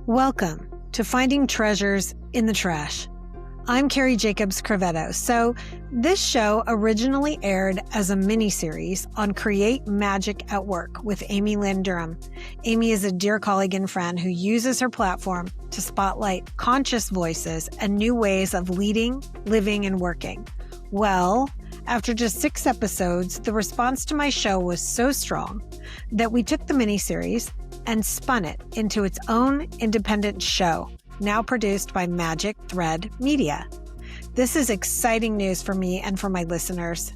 Welcome to Finding Treasures in the Trash. I'm Cari Jacobs-Crovetto. So this show originally aired as a mini-series on Create Magic at Work with Amy Lynn Durham. Amy is a dear colleague and friend who uses her platform to spotlight conscious voices and new ways of leading, living, and working. Well, after just 6 episodes, the response to my show was so strong that we took the mini-series and spun it into its own independent show, now produced by Magic Thread Media. This is exciting news for me and for my listeners.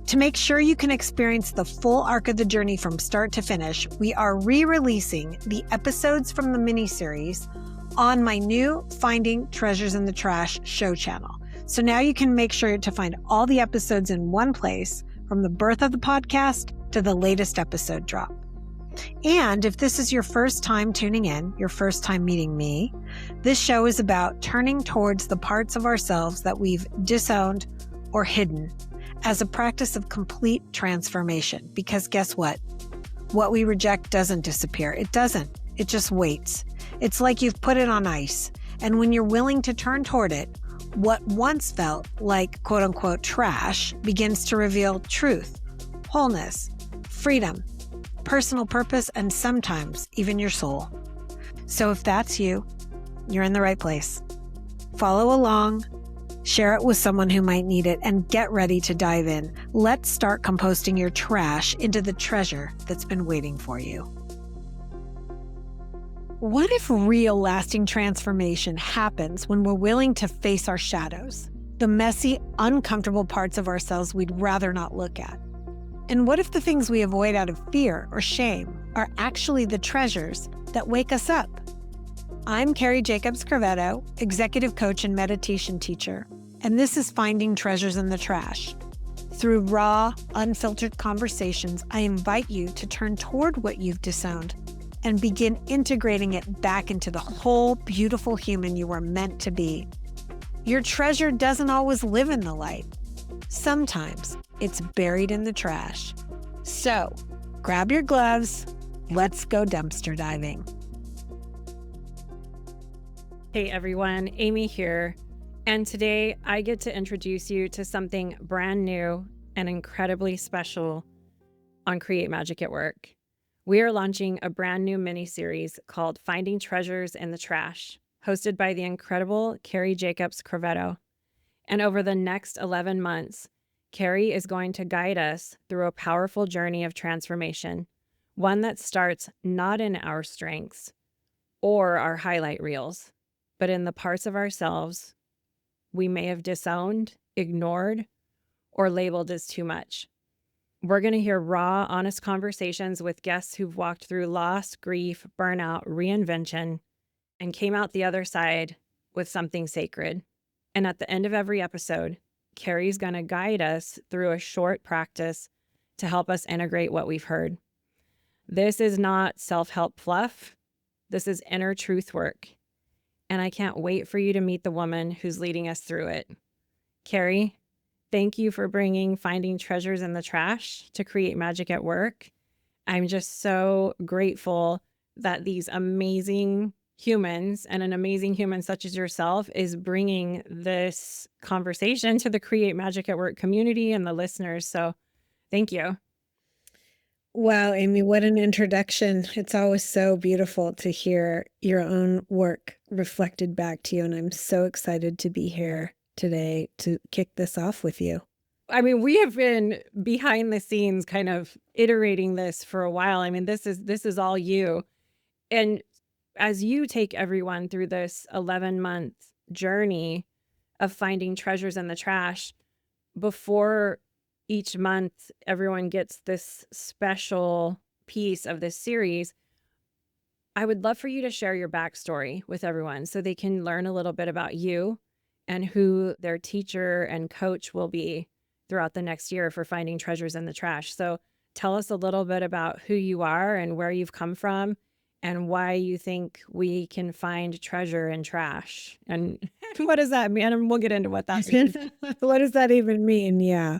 To make sure you can experience the full arc of the journey from start to finish, we are re-releasing the episodes from the miniseries on my new Finding Treasures in the Trash show channel. So now you can make sure to find all the episodes in one place, from the birth of the podcast to the latest episode drop. And if this is your first time tuning in, your first time meeting me, this show is about turning towards the parts of ourselves that we've disowned or hidden as a practice of complete transformation. Because guess what? What we reject doesn't disappear. It doesn't. It just waits. It's like you've put it on ice. And when you're willing to turn toward it, what once felt like quote unquote trash begins to reveal truth, wholeness, freedom, personal purpose, and sometimes even your soul. So if that's you, you're in the right place. Follow along, share it with someone who might need it, and get ready to dive in. Let's start composting your trash into the treasure that's been waiting for you. What if real lasting transformation happens when we're willing to face our shadows, the messy, uncomfortable parts of ourselves we'd rather not look at? And what if the things we avoid out of fear or shame are actually the treasures that wake us up? I'm Cari Jacobs-Crovetto, executive coach and meditation teacher, and this is Finding Treasures in the Trash. Through raw, unfiltered conversations, I invite you to turn toward what you've disowned and begin integrating it back into the whole beautiful human you were meant to be. Your treasure doesn't always live in the light. Sometimes it's buried in the trash. So grab your gloves. Let's go dumpster diving. Hey everyone, Amy here. And today I get to introduce you to something brand new and incredibly special on Create Magic at Work. We are launching a brand new mini-series called Finding Treasures in the Trash, hosted by the incredible Cari Jacobs-Crovetto. And over the next 11 months, Cari is going to guide us through a powerful journey of transformation, one that starts not in our strengths or our highlight reels, but in the parts of ourselves we may have disowned, ignored, or labeled as too much. We're going to hear raw, honest conversations with guests who've walked through loss, grief, burnout, reinvention, and came out the other side with something sacred. And at the end of every episode, Cari's going to guide us through a short practice to help us integrate what we've heard. This is not self-help fluff. This is inner truth work. And I can't wait for you to meet the woman who's leading us through it. Cari, thank you for bringing Finding Treasures in the Trash to Create Magic at Work. I'm just so grateful that these amazing humans and an amazing human such as yourself is bringing this conversation to the Create Magic at Work community and the listeners. So thank you. Wow, Amy, what an introduction. It's always so beautiful to hear your own work reflected back to you. And I'm so excited to be here today to kick this off with you. I mean, we have been behind the scenes kind of iterating this for a while. I mean, this is all you. And as you take everyone through this 11-month journey of finding treasures in the trash, before each month everyone gets this special piece of this series, I would love for you to share your backstory with everyone so they can learn a little bit about you and who their teacher and coach will be throughout the next year for finding treasures in the trash. So tell us a little bit about who you are and where you've come from and why you think we can find treasure in trash. And what does that mean? And we'll get into what that means. What does that even mean? Yeah.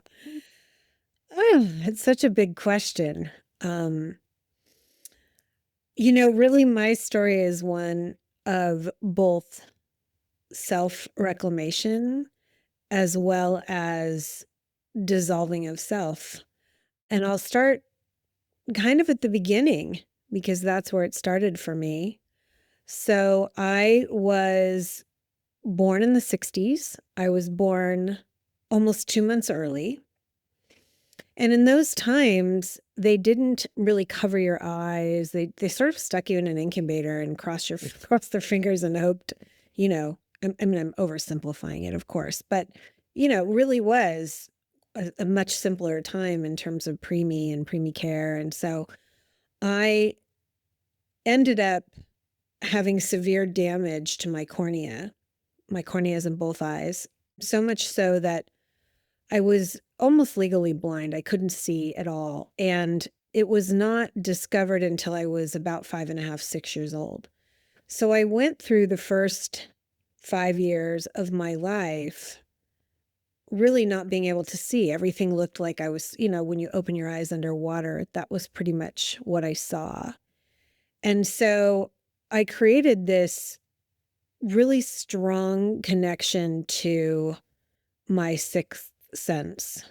It's such a big question. Really my story is one of both self-reclamation as well as dissolving of self. And I'll start kind of at the beginning because that's where it started for me. So I was born in the 60s. I was born almost 2 months early. And in those times, they didn't really cover your eyes. They sort of stuck you in an incubator and crossed their fingers and hoped, I mean, I'm oversimplifying it, of course, but, really was a much simpler time in terms of preemie and preemie care. And so I ended up having severe damage to my cornea. My cornea is in both eyes, so much so that I was almost legally blind. I couldn't see at all. And it was not discovered until I was about 5.5, 6 years old. So I went through the first 5 years of my life really not being able to see. Everything looked like I was, when you open your eyes underwater, that was pretty much what I saw. And so I created this really strong connection to my sixth sense.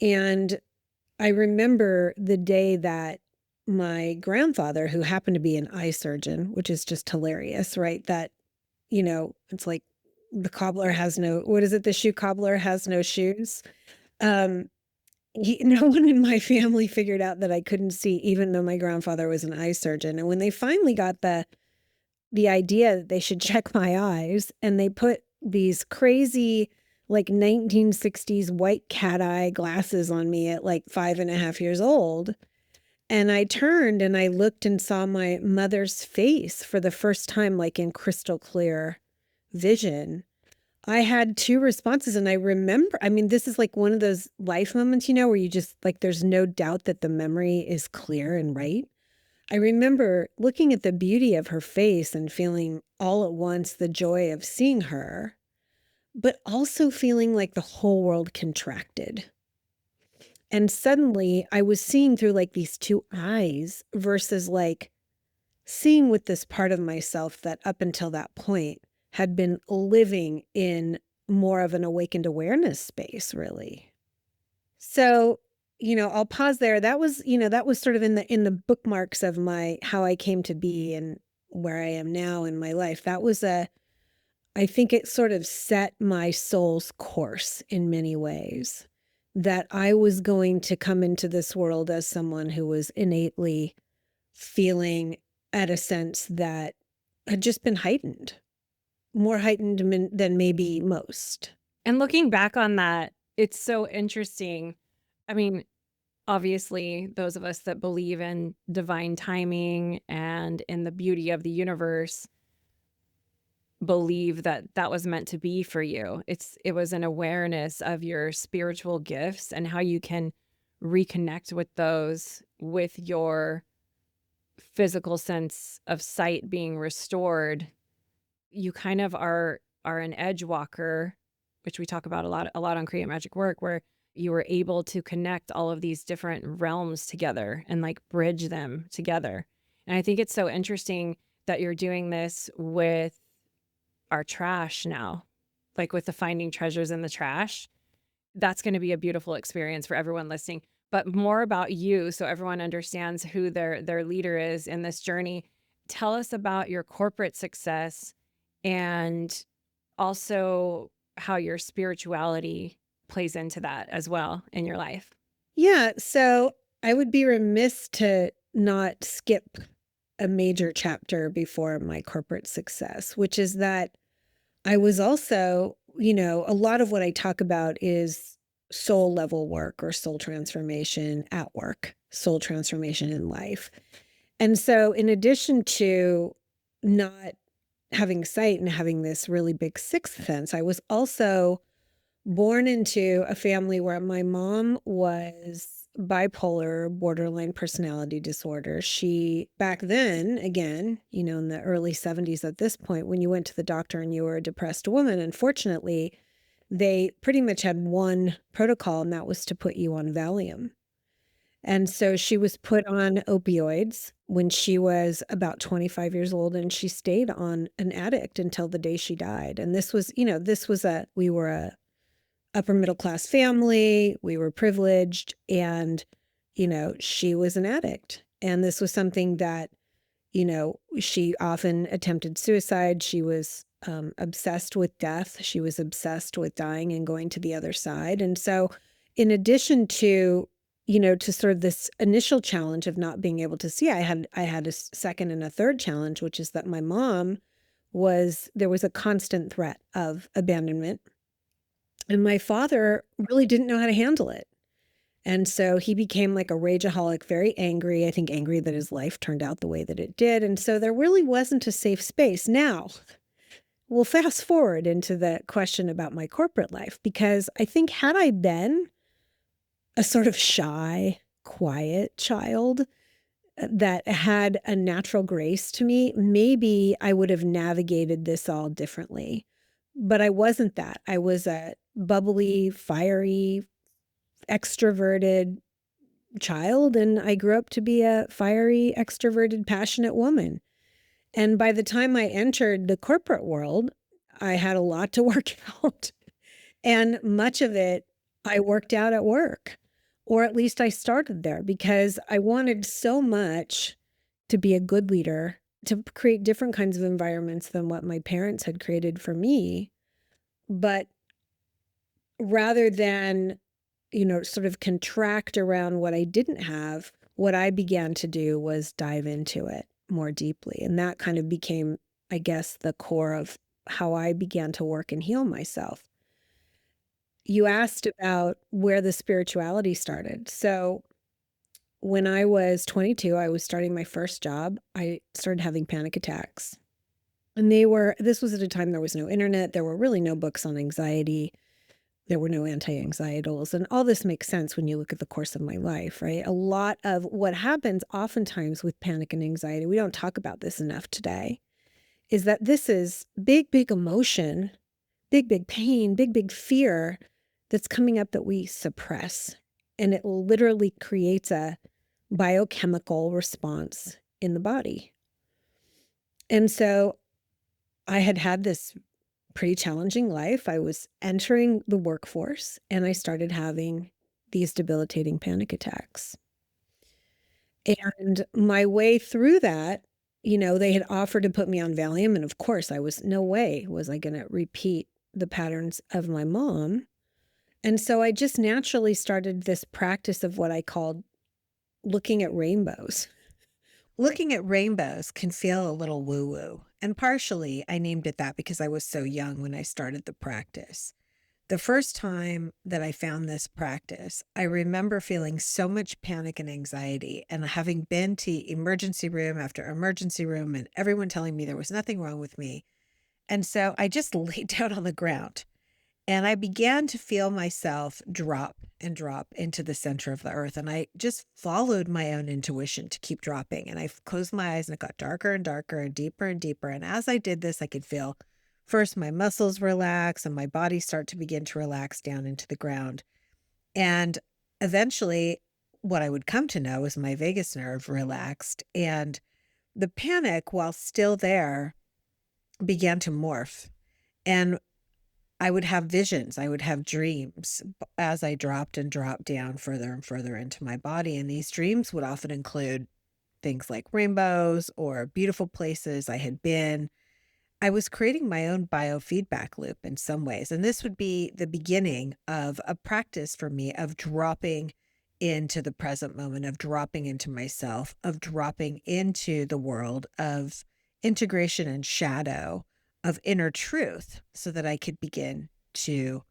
And I remember the day that my grandfather, who happened to be an eye surgeon, which is just hilarious, right? That, it's like the cobbler has no, what is it? The shoe cobbler has no shoes. No one in my family figured out that I couldn't see, even though my grandfather was an eye surgeon. And when they finally got the idea that they should check my eyes, and they put these crazy, like 1960s white cat eye glasses on me at like 5.5 years old. And I turned and I looked and saw my mother's face for the first time, like in crystal clear vision. I had two responses. And I remember, I mean, this is like one of those life moments, where you just like, there's no doubt that the memory is clear and right. I remember looking at the beauty of her face and feeling all at once the joy of seeing her, but also feeling like the whole world contracted. And suddenly I was seeing through like these two eyes versus like seeing with this part of myself that up until that point had been living in more of an awakened awareness space, really. So, I'll pause there. That was sort of in the bookmarks of how I came to be and where I am now in my life. I think it sort of set my soul's course in many ways, that I was going to come into this world as someone who was innately feeling at a sense that had just been heightened, more heightened than maybe most. And looking back on that, it's so interesting. I mean, obviously, those of us that believe in divine timing and in the beauty of the universe believe that that was meant to be for you. It was an awareness of your spiritual gifts and how you can reconnect with those with your physical sense of sight being restored. You kind of are an edge walker, which we talk about a lot on Create Magic Work, where you were able to connect all of these different realms together and like bridge them together. And I think it's so interesting that you're doing this with our trash now, like with the finding treasures in the trash. That's going to be a beautiful experience for everyone listening. But more about you, so everyone understands who their leader is in this journey. Tell us about your corporate success and also how your spirituality plays into that as well in your life. Yeah, so I would be remiss to not skip a major chapter before my corporate success, which is that I was also, a lot of what I talk about is soul level work or soul transformation at work, soul transformation in life. And so in addition to not having sight and having this really big sixth sense, I was also born into a family where my mom was bipolar, borderline personality disorder. She, back then, again, in the early 70s at this point, when you went to the doctor and you were a depressed woman, unfortunately, they pretty much had one protocol, and that was to put you on Valium. And so she was put on opioids when she was about 25 years old, and she stayed on an addict until the day she died. And this was, we were a upper middle class family, we were privileged, and, she was an addict. And this was something that, she often attempted suicide. She was obsessed with death. She was obsessed with dying and going to the other side. And so, in addition to, to sort of this initial challenge of not being able to see, I had a second and a third challenge, which is that my mom there was a constant threat of abandonment. And my father really didn't know how to handle it. And so he became like a rageaholic, very angry, I think angry that his life turned out the way that it did. And so there really wasn't a safe space. Now, we'll fast forward into the question about my corporate life, because I think had I been a sort of shy, quiet child that had a natural grace to me, maybe I would have navigated this all differently. But I wasn't that. I was a bubbly, fiery, extroverted child, and I grew up to be a fiery, extroverted, passionate woman. And by the time I entered the corporate world, I had a lot to work out. And much of it I worked out at work, or at least I started there, because I wanted so much to be a good leader, to create different kinds of environments than what my parents had created for me. But rather than, sort of contract around what I didn't have, what I began to do was dive into it more deeply. And that kind of became, I guess, the core of how I began to work and heal myself. You asked about where the spirituality started. So when I was 22, I was starting my first job. I started having panic attacks. And this was at a time there was no internet. There were really no books on anxiety. There were no anti-anxietals. And all this makes sense when you look at the course of my life, right? A lot of what happens oftentimes with panic and anxiety, we don't talk about this enough today, is that this is big, big emotion, big, big pain, big, big fear that's coming up that we suppress. And it literally creates a biochemical response in the body. And so I had this pretty challenging life. I was entering the workforce, and I started having these debilitating panic attacks. And my way through that, they had offered to put me on Valium. And of course, no way was I going to repeat the patterns of my mom. And so I just naturally started this practice of what I called looking at rainbows. Looking at rainbows can feel a little woo-woo, and partially I named it that because I was so young when I started the practice. The first time that I found this practice, I remember feeling so much panic and anxiety, and having been to emergency room after emergency room and everyone telling me there was nothing wrong with me. And so I just laid down on the ground. And I began to feel myself drop and drop into the center of the earth. And I just followed my own intuition to keep dropping. And I closed my eyes, and it got darker and darker and deeper and deeper. And as I did this, I could feel first my muscles relax and my body start to begin to relax down into the ground. And eventually, what I would come to know is my vagus nerve relaxed. And the panic, while still there, began to morph. And I would have visions, I would have dreams as I dropped and dropped down further and further into my body. And these dreams would often include things like rainbows or beautiful places I had been. I was creating my own biofeedback loop in some ways. And this would be the beginning of a practice for me of dropping into the present moment, of dropping into myself, of dropping into the world of integration and shadow, of inner truth, so that I could begin to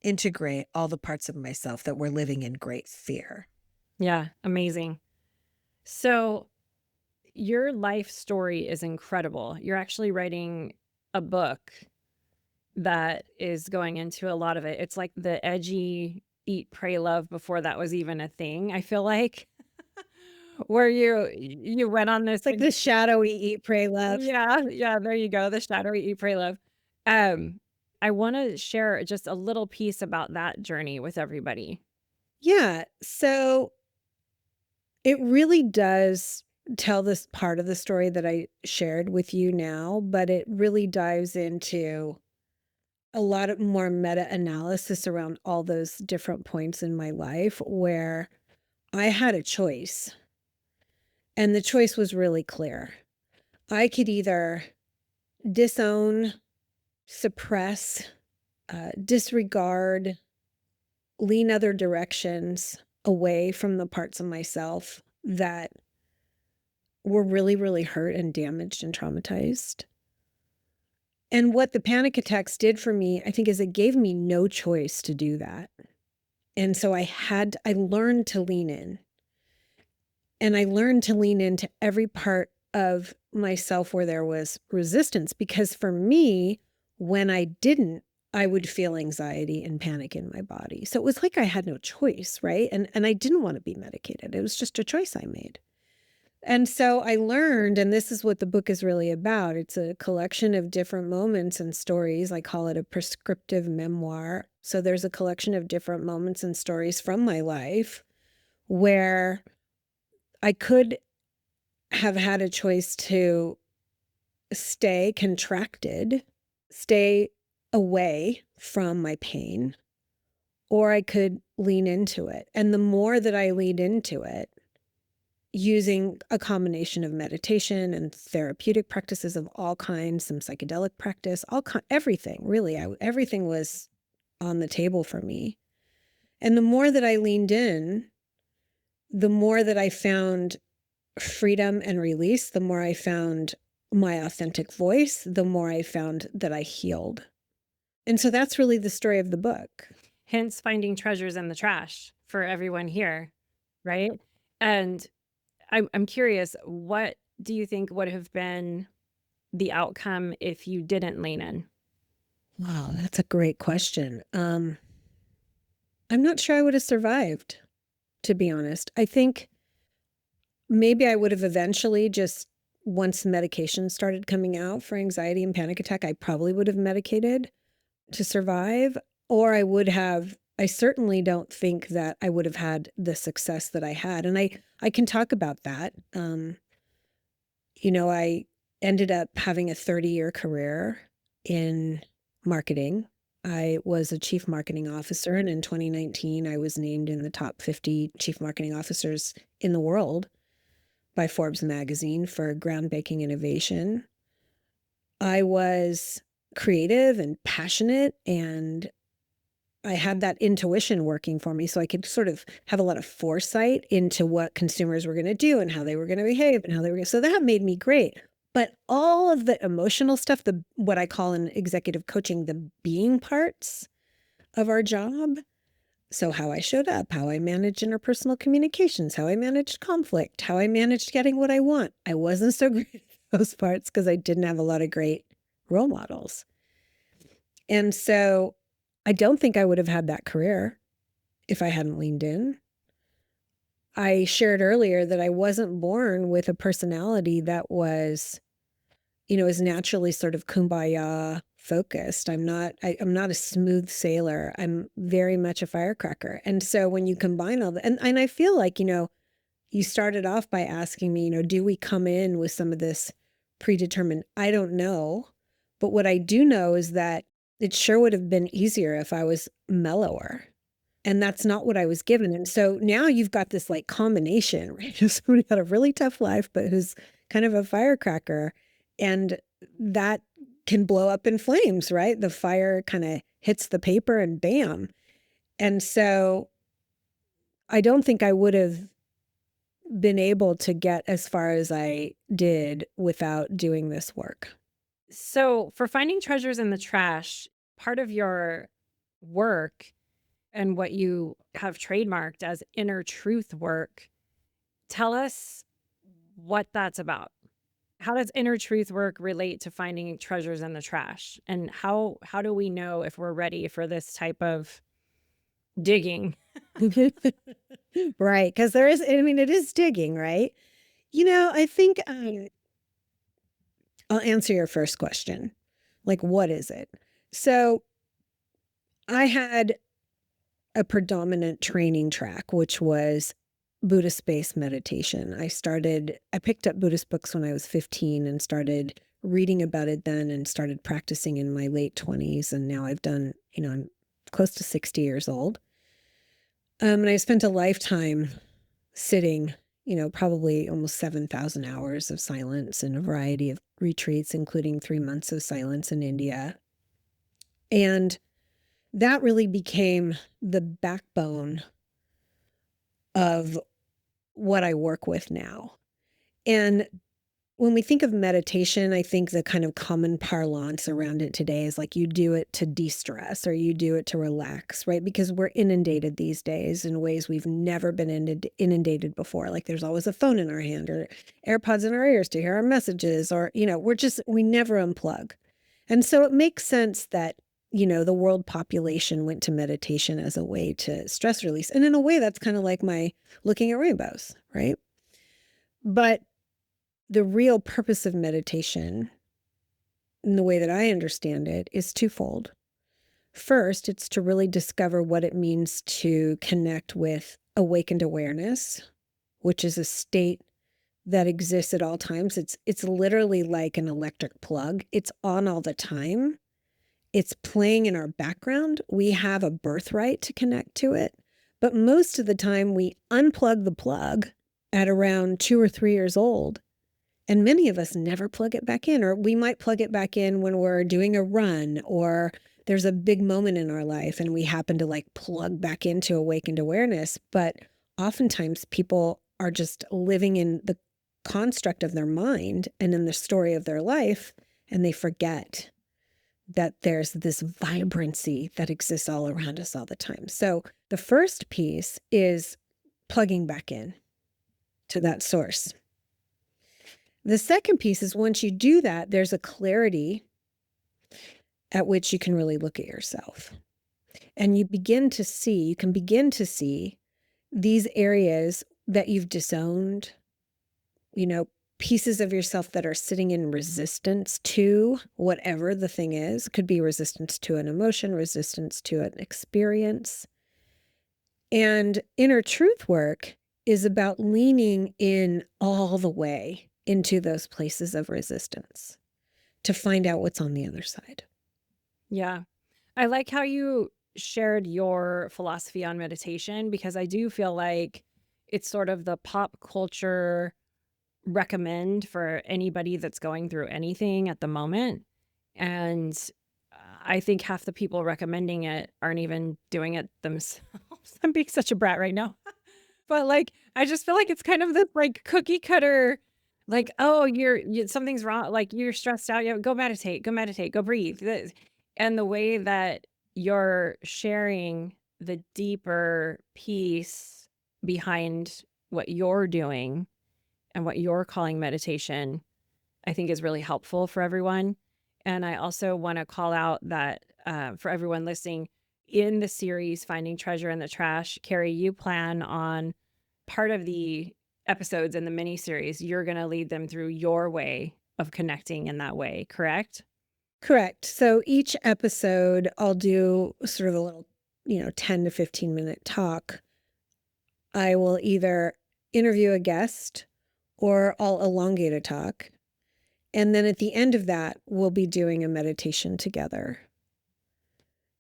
integrate all the parts of myself that were living in great fear. Yeah, amazing. So your life story is incredible. You're actually writing a book that is going into a lot of it. It's like the edgy eat, pray, love before that was even a thing, I feel like. Where you went on this It's like the shadowy eat, pray, love. Yeah, there you go, the shadowy eat, pray, love. I wanna share just a little piece about that journey with everybody. Yeah. So It really does tell this part of the story that I shared with you now, but it really dives into a lot of more meta-analysis around all those different points in my life where I had a choice, and the choice was really clear. I could either disown, suppress, disregard, lean other directions away from the parts of myself that were really, really hurt and damaged and traumatized. And what the panic attacks did for me, I think, is it gave me no choice to do that. And so I learned to lean in. And I learned to lean into every part of myself where there was resistance, because for me, when I didn't, I would feel anxiety and panic in my body. So it was like I had no choice, right? And I didn't want to be medicated. It was just a choice I made. And so I learned, and this is what the book is really about. It's a collection of different moments and stories. I call it a prescriptive memoir. So there's a collection of different moments and stories from my life where I could have had a choice to stay contracted, stay away from my pain, or I could lean into it. And the more that I leaned into it, using a combination of meditation and therapeutic practices of all kinds, some psychedelic practice, everything, really, everything was on the table for me. And the more that I leaned in, the more that I found freedom and release, the more I found my authentic voice, the more I found that I healed. And so that's really the story of the book. Hence finding treasures in the trash for everyone here, right? And I'm curious, what do you think would have been the outcome if you didn't lean in? Wow, that's a great question. I'm not sure I would have survived, to be honest. I think maybe I would have eventually just, once medication started coming out for anxiety and panic attack, I probably would have medicated to survive, or I certainly don't think that I would have had the success that I had. And I can talk about that. I ended up having a 30-year career in marketing. I was a chief marketing officer, and in 2019, I was named in the top 50 chief marketing officers in the world by Forbes magazine for groundbreaking innovation. I was creative and passionate, and I had that intuition working for me, so I could sort of have a lot of foresight into what consumers were going to do and how they were going to behave and how they were going to. So that made me great. But all of the emotional stuff, what I call in executive coaching, the being parts of our job. So how I showed up, how I managed interpersonal communications, how I managed conflict, how I managed getting what I want. I wasn't so great at those parts because I didn't have a lot of great role models. And so I don't think I would have had that career if I hadn't leaned in. I shared earlier that I wasn't born with a personality that was, is naturally sort of kumbaya focused. I'm not a smooth sailor. I'm very much a firecracker. And so when you combine all that, and I feel like, you started off by asking me, do we come in with some of this predetermined? I don't know. But what I do know is that it sure would have been easier if I was mellower. And that's not what I was given. And so now you've got this like combination, right? Somebody had a really tough life, but who's kind of a firecracker. And that can blow up in flames, right? The fire kind of hits the paper and bam. And so I don't think I would have been able to get as far as I did without doing this work. So for finding treasures in the trash, part of your work and what you have trademarked as inner truth work, tell us what that's about. How does inner truth work relate to finding treasures in the trash? And how do we know if we're ready for this type of digging? Right. Because it is digging, right? I think I'll answer your first question. Like, what is it? So I had a predominant training track, which was Buddhist-based meditation. I picked up Buddhist books when I was 15 and started reading about it then and started practicing in my late 20s. And now I'm close to 60 years old. And I spent a lifetime sitting, probably almost 7,000 hours of silence in a variety of retreats, including 3 months of silence in India. And that really became the backbone of what I work with now. And when we think of meditation, I think the kind of common parlance around it today is like you do it to de-stress or you do it to relax, right? Because we're inundated these days in ways we've never been inundated before. Like there's always a phone in our hand or AirPods in our ears to hear our messages, or, we never unplug. And so it makes sense that, the world population went to meditation as a way to stress release. And in a way, that's kind of like my looking at rainbows, right? But the real purpose of meditation, in the way that I understand it, is twofold. First, it's to really discover what it means to connect with awakened awareness, which is a state that exists at all times. It's literally like an electric plug. It's on all the time. It's playing in our background. We have a birthright to connect to it. But most of the time, we unplug the plug at around 2 or 3 years old. And many of us never plug it back in, or we might plug it back in when we're doing a run or there's a big moment in our life and we happen to like plug back into awakened awareness. But oftentimes people are just living in the construct of their mind and in the story of their life, and they forget that there's this vibrancy that exists all around us all the time. So the first piece is plugging back in to that source. The second piece is once you do that, there's a clarity at which you can really look at yourself. And you can begin to see these areas that you've disowned, pieces of yourself that are sitting in resistance to whatever the thing is. It could be resistance to an emotion, resistance to an experience. And inner truth work is about leaning in all the way into those places of resistance to find out what's on the other side. Yeah. I like how you shared your philosophy on meditation, because I do feel like it's sort of the pop culture recommend for anybody that's going through anything at the moment. And I think half the people recommending it aren't even doing it themselves. I'm being such a brat right now. But like, I just feel like it's kind of the like cookie cutter, like, oh, something's wrong. Like you're stressed out. Go meditate, go breathe. And the way that you're sharing the deeper piece behind what you're doing and what you're calling meditation, I think is really helpful for everyone. And I also want to call out that for everyone listening, in the series Finding Treasure in the Trash, Cari, you plan on part of the episodes in the mini series, you're going to lead them through your way of connecting in that way, correct? Correct. So each episode, I'll do sort of a little, 10 to 15 minute talk. I will either interview a guest or I'll elongate a talk. And then at the end of that, we'll be doing a meditation together.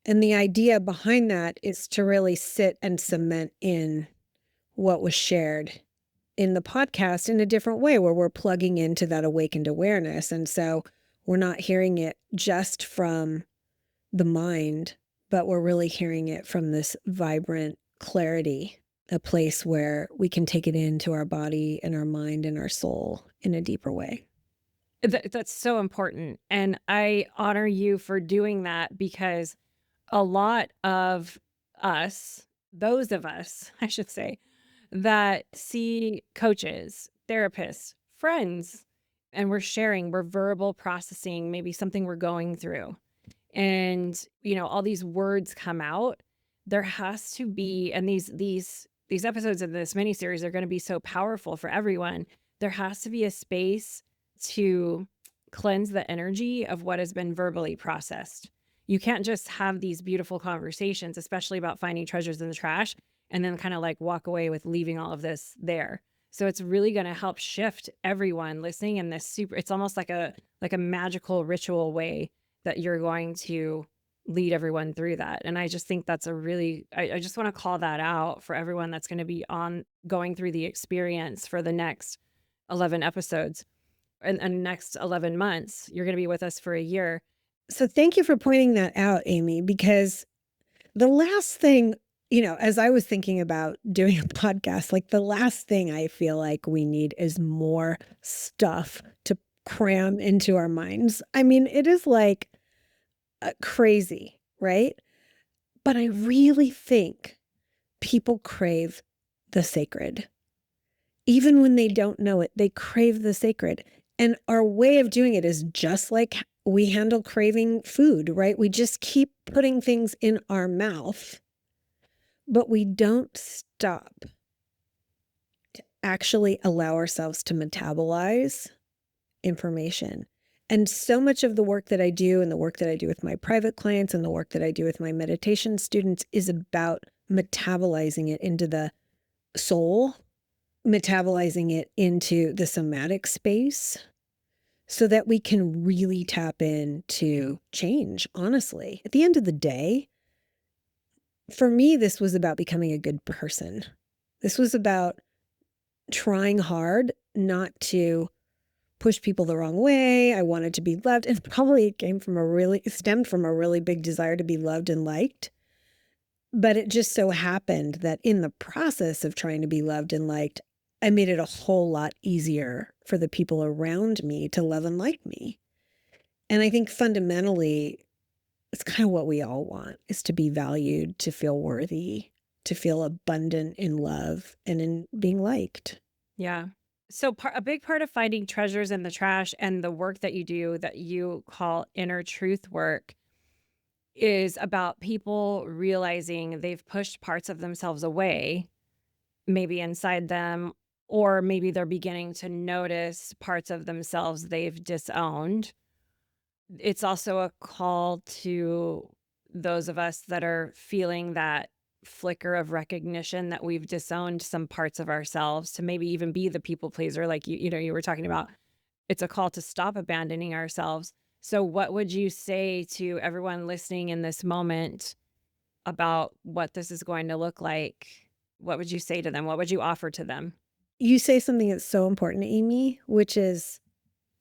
And the idea behind that is to really sit and cement in what was shared in the podcast in a different way, where we're plugging into that awakened awareness. And so we're not hearing it just from the mind, but we're really hearing it from this vibrant clarity, a place where we can take it into our body and our mind and our soul in a deeper way. That's so important. And I honor you for doing that, because a lot of us, those of us, I should say, that see coaches, therapists, friends, and we're verbal processing, maybe something we're going through. And, all these words come out. There has to be, and these episodes of this miniseries are going to be so powerful for everyone. There has to be a space to cleanse the energy of what has been verbally processed. You can't just have these beautiful conversations, especially about finding treasures in the trash, and then kind of like walk away with leaving all of this there. So it's really going to help shift everyone listening in this it's almost like a magical ritual way that you're going to lead everyone through that. And I just think that's I just want to call that out for everyone that's going to be going through the experience for the next 11 episodes and next 11 months. You're going to be with us for a year. So thank you for pointing that out, Amy, because the last thing, as I was thinking about doing a podcast, like the last thing I feel like we need is more stuff to cram into our minds. I mean, it is like crazy, right? But I really think people crave the sacred. Even when they don't know it, they crave the sacred. And our way of doing it is just like we handle craving food, right? We just keep putting things in our mouth, but we don't stop to actually allow ourselves to metabolize information. And so much of the work that I do and the work that I do with my private clients and the work that I do with my meditation students is about metabolizing it into the soul, metabolizing it into the somatic space so that we can really tap into change, honestly. At the end of the day, for me, this was about becoming a good person. This was about trying hard not to push people the wrong way. I wanted to be loved. And probably it stemmed from a really big desire to be loved and liked. But it just so happened that in the process of trying to be loved and liked, I made it a whole lot easier for the people around me to love and like me. And I think fundamentally, it's kind of what we all want, is to be valued, to feel worthy, to feel abundant in love and in being liked. Yeah. So a big part of finding treasures in the trash and the work that you do that you call inner truth work is about people realizing they've pushed parts of themselves away, maybe inside them, or maybe they're beginning to notice parts of themselves they've disowned. It's also a call to those of us that are feeling that flicker of recognition that we've disowned some parts of ourselves to maybe even be the people pleaser, like you were talking about. It's a call to stop abandoning ourselves. So what would you say to everyone listening in this moment about what this is going to look like? What would you say to them? What would you offer to them? You say something that's so important, Amy, which is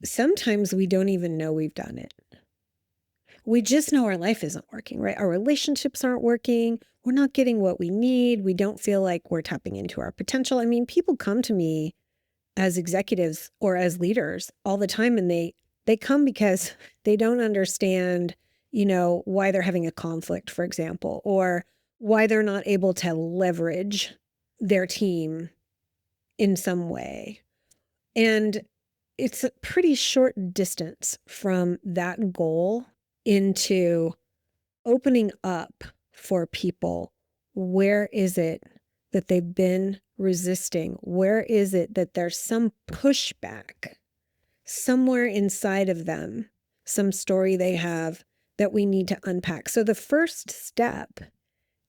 sometimes we don't even know we've done it. We just know our life isn't working, right? Our relationships aren't working. We're not getting what we need. We don't feel like we're tapping into our potential. I mean, people come to me as executives or as leaders all the time, and they come because they don't understand, why they're having a conflict, for example, or why they're not able to leverage their team in some way. And it's a pretty short distance from that goal into opening up for people. Where is it that they've been resisting? Where is it that there's some pushback somewhere inside of them, some story they have that we need to unpack? So the first step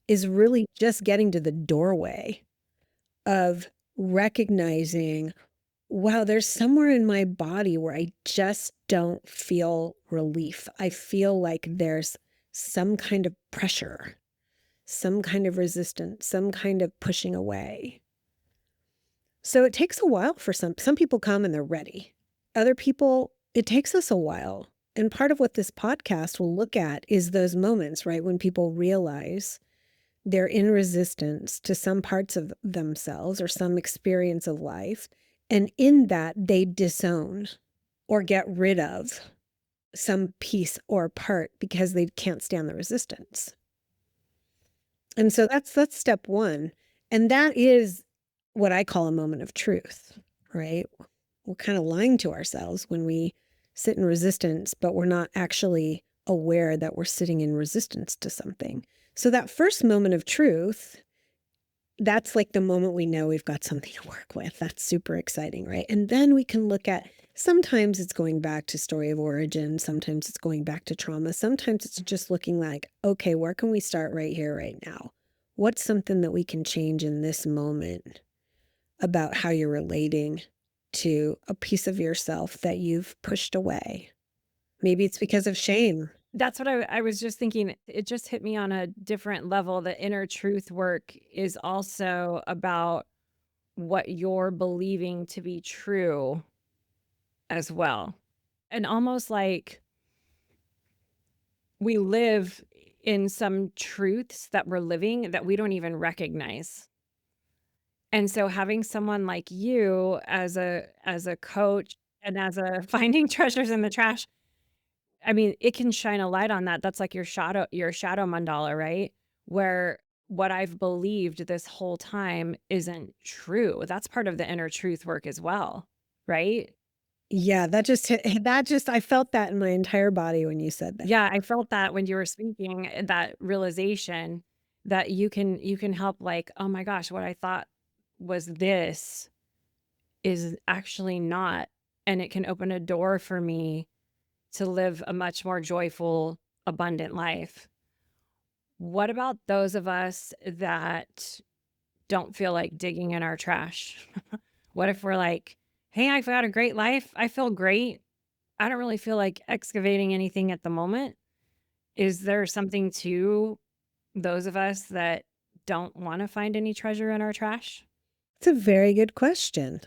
is really just getting to the doorway of recognizing, wow, there's somewhere in my body where I just don't feel relief. I feel like there's some kind of pressure, some kind of resistance, some kind of pushing away. So it takes a while for some people come and they're ready. Other people, it takes us a while. And part of what this podcast will look at is those moments, right, when people realize they're in resistance to some parts of themselves or some experience of life. And in that, they disown or get rid of some piece or part because they can't stand the resistance. And so that's step one. And that is what I call a moment of truth, right? We're kind of lying to ourselves when we sit in resistance, but we're not actually aware that we're sitting in resistance to something. So that first moment of truth, that's like the moment we know we've got something to work with. That's super exciting, right? And then we can look at, sometimes it's going back to story of origin. Sometimes it's going back to trauma. Sometimes it's just looking like, okay, where can we start right here, right now? What's something that we can change in this moment about how you're relating to a piece of yourself that you've pushed away? Maybe it's because of shame. That's what I was just thinking. It just hit me on a different level. The inner truth work is also about what you're believing to be true as well. And almost like we live in some truths that we're living that we don't even recognize. And so having someone like you as a coach and as a finding treasures in the trash, I mean, it can shine a light on that. That's like your shadow mandala, right? Where what I've believed this whole time isn't true. That's part of the inner truth work as well, right? Yeah, that just hit, I felt that in my entire body when you said that. Yeah, I felt that when you were speaking, that realization that you can help like, oh my gosh, what I thought was this is actually not. And it can open a door for me to live a much more joyful, abundant life. What about those of us that don't feel like digging in our trash? What if we're like, hey, I've got a great life. I feel great. I don't really feel like excavating anything at the moment. Is there something to those of us that don't want to find any treasure in our trash? It's a very good question.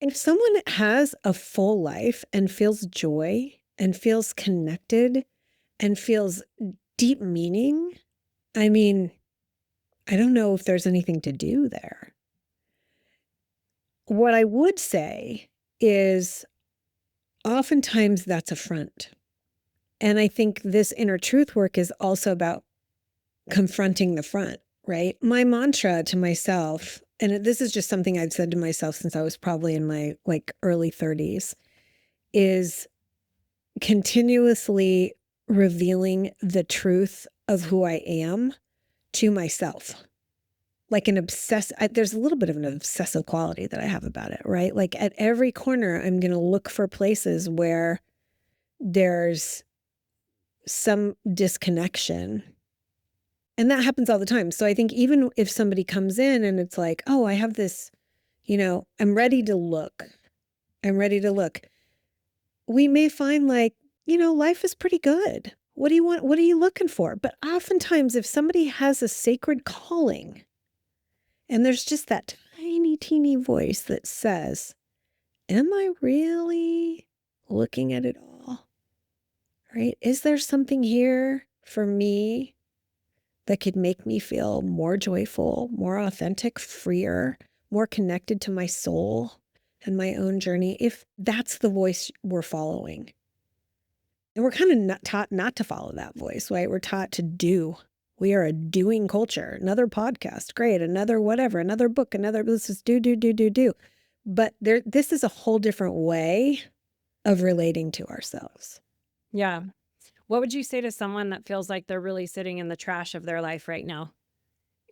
If someone has a full life and feels joy and feels connected and feels deep meaning, I mean, I don't know if there's anything to do there. What I would say is oftentimes that's a front. And I think this inner truth work is also about confronting the front, right? My mantra to myself, and this is just something I've said to myself since I was probably in my like early 30s, is continuously revealing the truth of who I am to myself. Like there's a little bit of an obsessive quality that I have about it, right? Like at every corner, I'm going to look for places where there's some disconnection. And that happens all the time. So I think even if somebody comes in and it's like, oh, I have this, I'm ready to look. I'm ready to look. We may find like, life is pretty good. What do you want? What are you looking for? But oftentimes, if somebody has a sacred calling and there's just that tiny, teeny voice that says, am I really looking at it all? Right? Is there something here for me that could make me feel more joyful, more authentic, freer, more connected to my soul and my own journey? If that's the voice we're following. And we're kind of not taught not to follow that voice, right? We're taught to do. We are a doing culture. Another podcast, great. Another whatever, another book, let's just do, do, do, do, do. But this is a whole different way of relating to ourselves. Yeah. What would you say to someone that feels like they're really sitting in the trash of their life right now?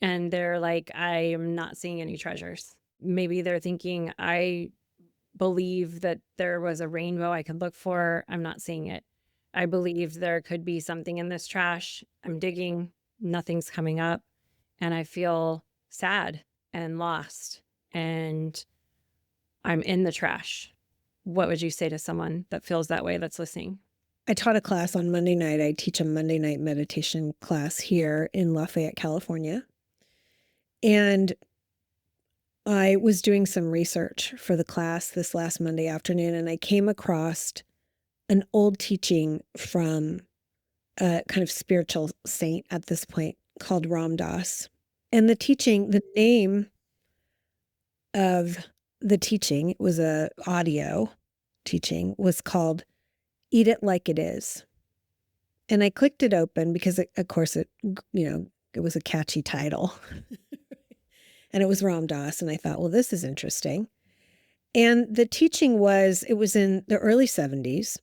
And they're like, I am not seeing any treasures. Maybe they're thinking, I believe that there was a rainbow I could look for. I'm not seeing it. I believe there could be something in this trash. I'm digging, nothing's coming up. And I feel sad and lost. And I'm in the trash. What would you say to someone that feels that way that's listening? I taught a class on Monday night. I teach a Monday night meditation class here in Lafayette, California. And I was doing some research for the class this last Monday afternoon, and I came across an old teaching from a kind of spiritual saint at this point called Ram Dass. And the name of the teaching, it was a audio teaching, was called Eat It Like It Is. And I clicked it open because, of course, it was a catchy title. And it was Ram Dass. And I thought, well, this is interesting. And the teaching it was in the early 70s.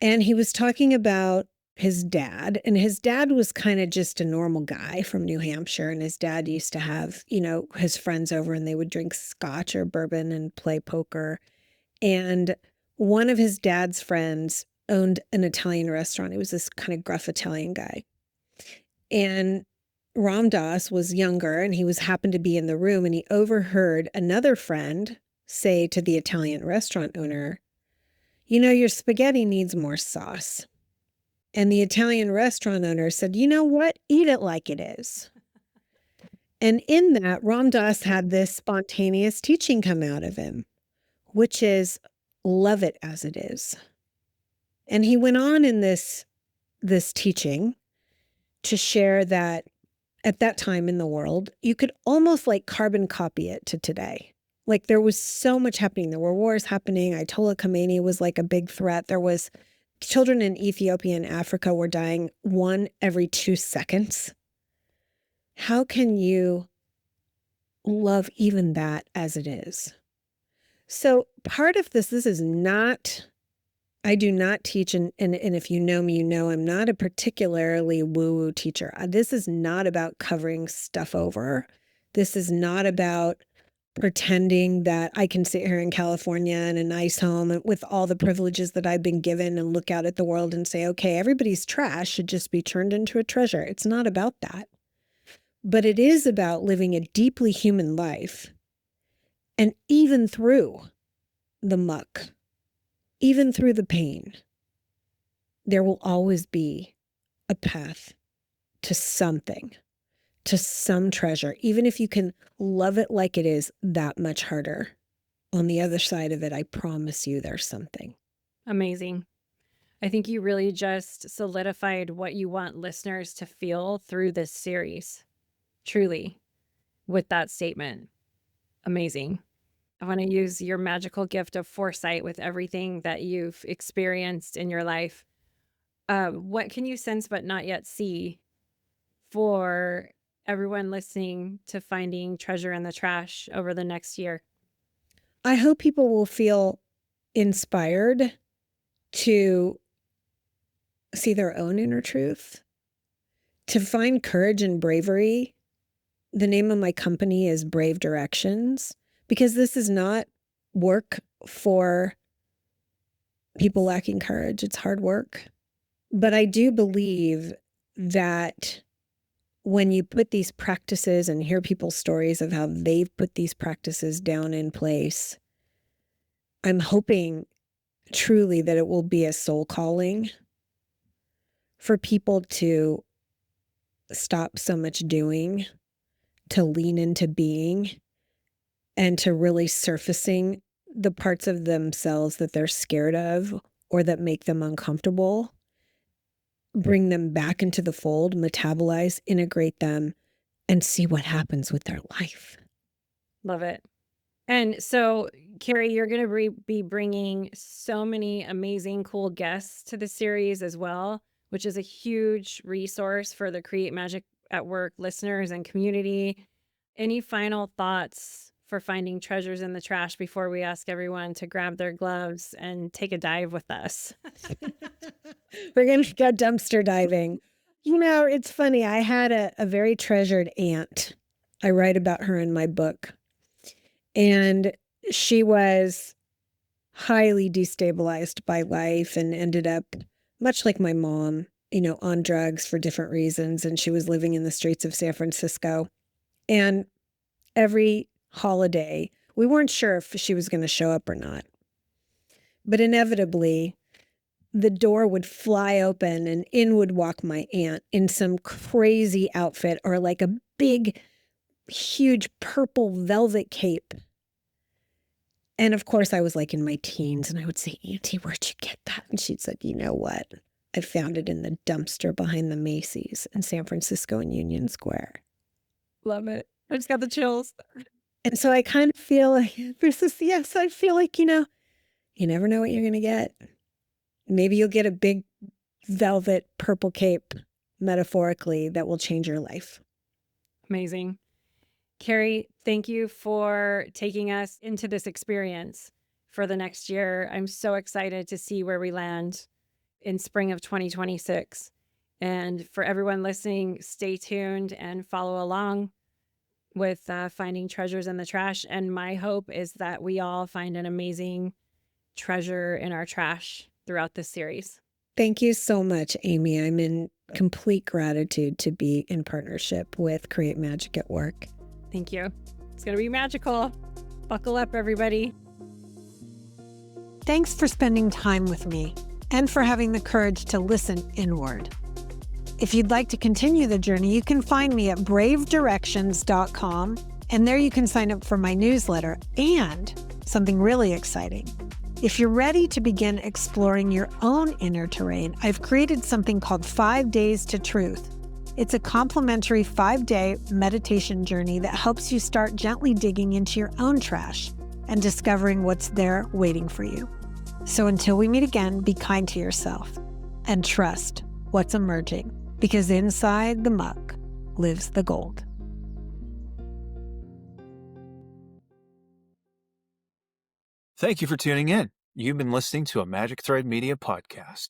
And he was talking about his dad. And his dad was kind of just a normal guy from New Hampshire. And his dad used to have, his friends over and they would drink scotch or bourbon and play poker. And one of his dad's friends owned an Italian restaurant. He was this kind of gruff Italian guy. And Ram Dass was younger and he happened to be in the room, and he overheard another friend say to the Italian restaurant owner, your spaghetti needs more sauce. And the Italian restaurant owner said, you know what? Eat it like it is. And in that, Ram Dass had this spontaneous teaching come out of him, which is love it as it is. And he went on in this teaching to share that at that time in the world, you could almost like carbon copy it to today. Like there was so much happening. There were wars happening. Ayatollah Khomeini was like a big threat. There was children in Ethiopia and Africa were dying 1 every 2 seconds. How can you love even that as it is? So part of this is not, I do not teach, and if you know me, you know I'm not a particularly woo-woo teacher. This is not about covering stuff over. This is not about pretending that I can sit here in California in a nice home with all the privileges that I've been given and look out at the world and say, okay, everybody's trash should just be turned into a treasure. It's not about that. But it is about living a deeply human life. And even through the muck, even through the pain, there will always be a path to something, to some treasure. Even if you can love it like it is that much harder, on the other side of it, I promise you there's something. Amazing. I think you really just solidified what you want listeners to feel through this series. Truly, with that statement. Amazing. I want to use your magical gift of foresight with everything that you've experienced in your life. What can you sense but not yet see for everyone listening to Finding Treasure in the Trash over the next year? I hope people will feel inspired to see their own inner truth, to find courage and bravery. The name of my company is Brave Directions, because this is not work for people lacking courage. It's hard work. But I do believe that when you put these practices and hear people's stories of how they've put these practices down in place, I'm hoping truly that it will be a soul calling for people to stop so much doing, to lean into being, and to really surfacing the parts of themselves that they're scared of or that make them uncomfortable, bring them back into the fold, metabolize, integrate them, and see what happens with their life. Love it. And so, Cari, you're going to be bringing so many amazing, cool guests to the series as well, which is a huge resource for the Create Magic at Work listeners and community. Any final thoughts for finding treasures in the trash before we ask everyone to grab their gloves and take a dive with us? We're going to go dumpster diving. It's funny. I had a very treasured aunt. I write about her in my book. And she was highly destabilized by life and ended up, much like my mom, on drugs for different reasons. And she was living in the streets of San Francisco. And every holiday, we weren't sure if she was going to show up or not. But inevitably, the door would fly open and in would walk my aunt in some crazy outfit or like a big, huge purple velvet cape. And of course, I was like in my teens and I would say, Auntie, where'd you get that? And she'd said, you know what? I found it in the dumpster behind the Macy's in San Francisco in Union Square. Love it. I just got the chills. And so I kind of feel like, I feel like, you never know what you're going to get. Maybe you'll get a big velvet purple cape, metaphorically, that will change your life. Amazing. Cari, thank you for taking us into this experience for the next year. I'm so excited to see where we land in spring of 2026. And for everyone listening, stay tuned and follow along with Finding Treasures in the Trash. And my hope is that we all find an amazing treasure in our trash throughout this series. Thank you so much, Amy. I'm in complete gratitude to be in partnership with Create Magic at Work. Thank you. It's going to be magical. Buckle up, everybody. Thanks for spending time with me and for having the courage to listen inward. If you'd like to continue the journey, you can find me at bravedirections.com, and there you can sign up for my newsletter and something really exciting. If you're ready to begin exploring your own inner terrain, I've created something called 5 Days to Truth. It's a complimentary 5-day meditation journey that helps you start gently digging into your own trash and discovering what's there waiting for you. So until we meet again, be kind to yourself and trust what's emerging, because inside the muck lives the gold. Thank you for tuning in. You've been listening to a Magic Thread Media podcast.